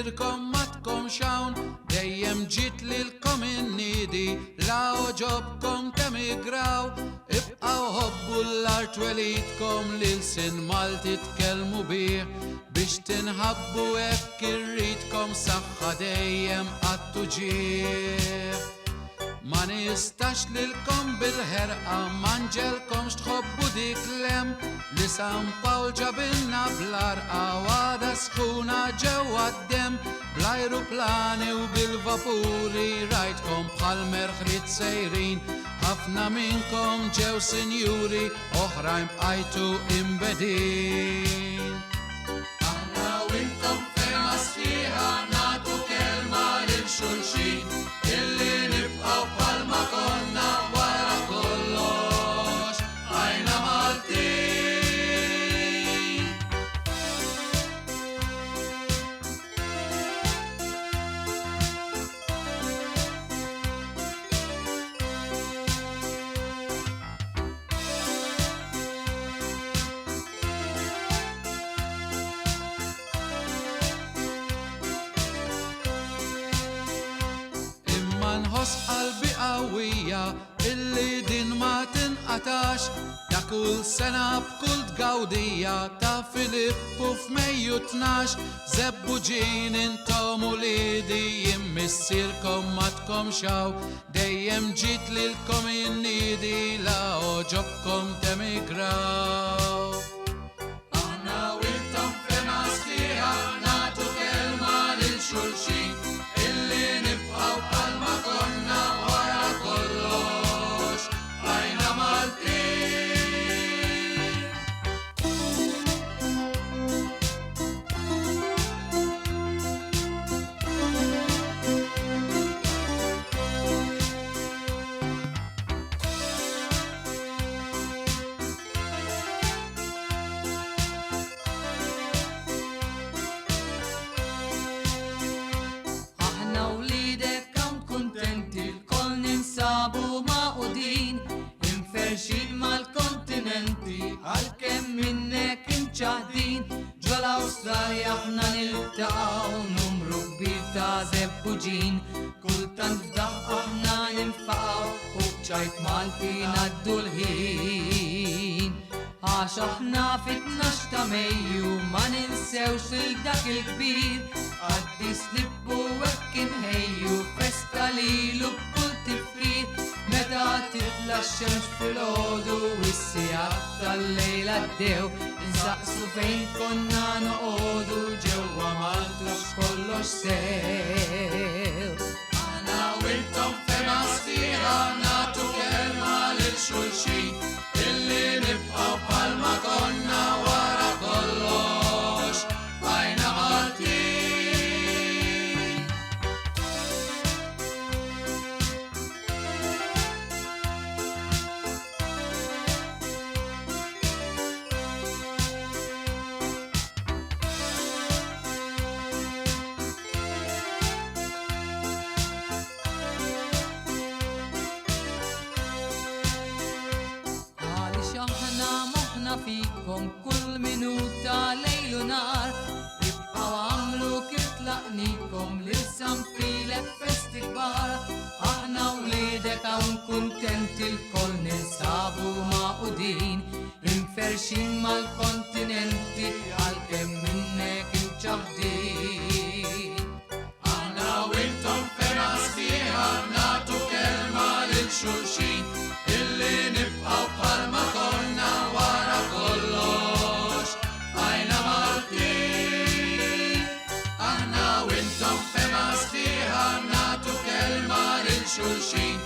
Irkom ma tkomx hawn, dejjem ġiet lilkom innidi, la oġobkom temigraw, ibqaw ħobbu l-art welidkom lil sin Malti tkellmu bih, biex tinħabbu hekk irridkom saħħa dejjem għattu ġieħ. Ma nistax lilkom bil-ħerqa manġelkomx tħobbu dik lem li San Pawl ġabilna bl-arqa wada sħuna ġewwa d-dem bl-ajruplani u bil-vapuri rajtkom bħal merħriet sejrin ħafna minnkom ġew sinjuri oħrajn bqajtu imbedin. Aħna u intom ferma sħiħa nagħtu kelma lil xulxin illi nibqaw bħalma konna wara kollox għajna Maltin. Nħoss qalbi qawwija illi din ma tinqatax ta' kull sena b'kull tgawdija ta' Filippu f'Mejju 12 Zebbuġin intom uliedi jimmissirkom ma tkomx hawn dejjem ġiet lilkom innidi la oġobkom temigraw. Aħna u intom ferma sħiħa nagħtu kelma lil xulxin illi nibqaw bħalma konna wara kollox għajna Maltin. Aħna wliedek hawn kuntenti l-koll ninsabu maqudin imferxin mal-kontinenti għalkemm minnek imċaħdin ġol-Awstralja aħna niltaqgħu numru kbir ta' Zebbuġin kultant f'daħ aħna ninfaqgħu u b'ċajt Malti ngħaddu l-ħin. Għax aħna fit-12 ta' Mejju ma ninsewx lil dak il-kbir għaddi slippu hekk inħejju festa lilu b'kull tifrir meta titla x-xemx filgħodu is-sigħat tal-lejl għaddew insaqsu fejn konna noqogħdu ġewwa Malta x'kollox sew. Aħna u intom ferma sħiħa nagħtu kelma lil xulxin illi nibqaw bħalma konna wara kollox għajna Maltin. Aħna moħna fikom kull minuta lejl u nar ibqaw għamlu kif tlaqnikom lil San Filip festi kbar. Aħna wliedek hawn kuntenti l-koll ninsabu maqudin imferxin mal-kontinenti għalkemm minnek imċaħdin. Aħna u intom ferma sħiħa nagħtu kelma lil xulxin illi nibqaw bħalma konna wara kollox għajna Maltin. Aħna u intom ferma sħiħa nagħtu kelma lil xulxin